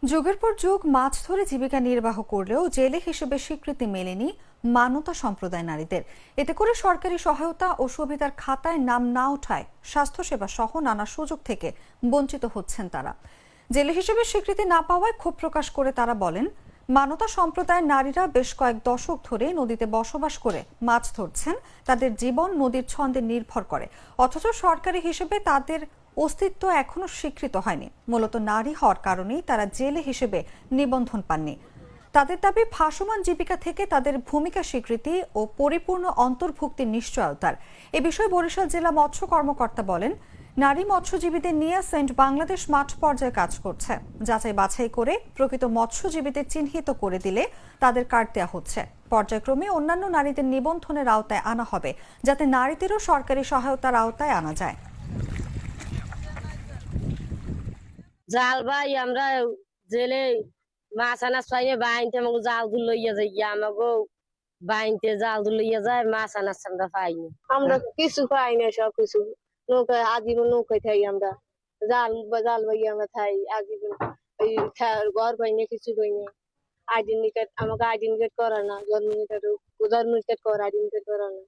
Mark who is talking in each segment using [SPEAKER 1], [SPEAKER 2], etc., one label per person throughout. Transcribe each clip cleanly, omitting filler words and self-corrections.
[SPEAKER 1] যুগের পর যুগ মাছ ধরে জীবিকা নির্বাহ করলেও জেলে হিসেবে স্বীকৃতি মেলেনি মানতা সম্প্রদায় নারীদের। এতে করে সরকারি সহায়তা ও সুবিধার খাতায় নাম না ওঠায় স্বাস্থ্যসেবা সহ নানা সুযোগ থেকে বঞ্চিত হচ্ছেন তারা। জেলে হিসেবে স্বীকৃতি না পাওয়ায় ক্ষোভ প্রকাশ করে তারা বলেন, মানতা সম্প্রদায়ের নারীরা বেশ কয়েক দশক ধরে নদীতে বসবাস করে মাছ ধরছেন। তাদের জীবন নদীর ছন্দে নির্ভর করে, অথচ সরকারি হিসেবে তাদের অস্তিত্ব এখনো স্বীকৃত হয়নি। মূলত নারী হওয়ার কারণেই তারা জেলে হিসেবে নিবন্ধন পাননি। তাদের দাবি, ভাসমান জীবিকা থেকে তাদের ভূমিকা স্বীকৃতি ও পরিপূর্ণ অন্তর্ভুক্তির নিশ্চয়তার। এ বিষয়ে বরিশাল জেলা মৎস্য কর্মকর্তা বলেন, নারী মৎস্যজীবীদের নিয়ে সেন্ট বাংলাদেশ মাঠ পর্যায়ে কাজ করছে। যাচাই বাছাই করে প্রকৃত মৎস্যজীবীদের চিহ্নিত করে দিলে তাদের কার্ড দেওয়া হচ্ছে। পর্যায়ক্রমে অন্যান্য নারীদের নিবন্ধনের আওতায় আনা হবে, যাতে নারীদেরও সরকারি সহায়তার আওতায় আনা যায়।
[SPEAKER 2] জাল ভাই আমরা জেলে মাছ আনাজ পাইনে বাইনতে আমাকে জাল দুল লইয়া যাই, আমাকে বাইনতে জাল দুল লইয়া যায়, মাছ আনাজ আমরা পাইনি।
[SPEAKER 3] আমরা কিছু পাই না, সব কিছু নৌকায় আজীবন নৌকায় থাই। আমরা জাল জাল ভাই আমরা থাই আজীবন। ওই ঘর পাই না, কিছু পাই না। আইডেন্টি কার্ড আমাকে আইডেন্টি কার্ড করা না, জন্ম কার্ড করা, আইডেন্টি কার্ড করা না।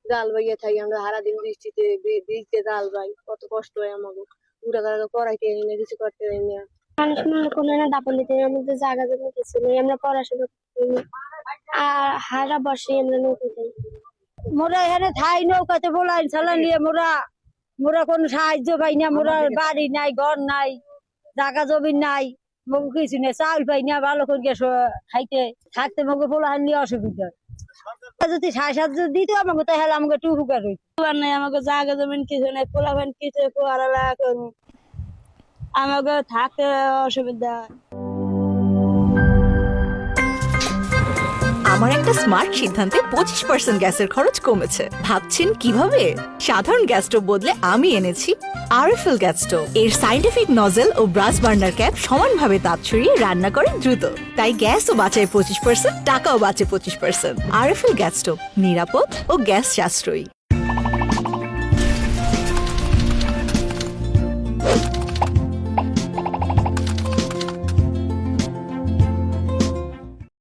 [SPEAKER 3] জাল ভাইয়া থাই আমরা সারাদিন বৃষ্টিতে ভিজতে জাল ভাই, কত কষ্ট হয় আমাকে। পুরা কাজ করাইতে হয় না, কিছু করতে হয় না।
[SPEAKER 4] মানুষ মনে করলে না দাপলিতে আমাদের জায়গা জন্য কিছু নেই, আমরা পড়াশোনা করি আর হারা বসে আমরা নৌকা যাই।
[SPEAKER 5] মোরা এখানে থাই নৌকাতে বলাই চালা নিয়ে মোরা কোনো সাহায্য পাই না। মোরা বাড়ি নাই, ঘর নাই, জায়গা জমি নাই, মগু কিছু নেই, চাউল পাই না ভালো করে খাইতে থাকতে। মগু বলা নিয়ে অসুবিধা। যদি সাহায্য দিত আমাকে তাহলে আমাকে একটু উপকার হইত।
[SPEAKER 2] নাই আমাকে জায়গা জমিন কিছু নেই, পোলাবেন কিছু পড়ালা করবো, আমাকে থাকতে অসুবিধা।
[SPEAKER 6] আমার একটা স্মার্ট সিদ্ধান্তে 25% গ্যাসের খরচ কমেছে। ভাবছেন কিভাবে? সাধারণ গ্যাস স্টোভ বদলে আমি এনেছি আরএফএল গ্যাস স্টোভ। এর সাইন্টিফিক নজল ও ব্রাস বার্নার ক্যাপ সমানভাবে তাপ ছড়িয়ে রান্না করে দ্রুত। তাই গ্যাসও বাঁচায় 25%, টাকাও বাঁচে 25%। আরএফএল গ্যাস স্টোভ নিরাপদ ও গ্যাস সাশ্রয়ী।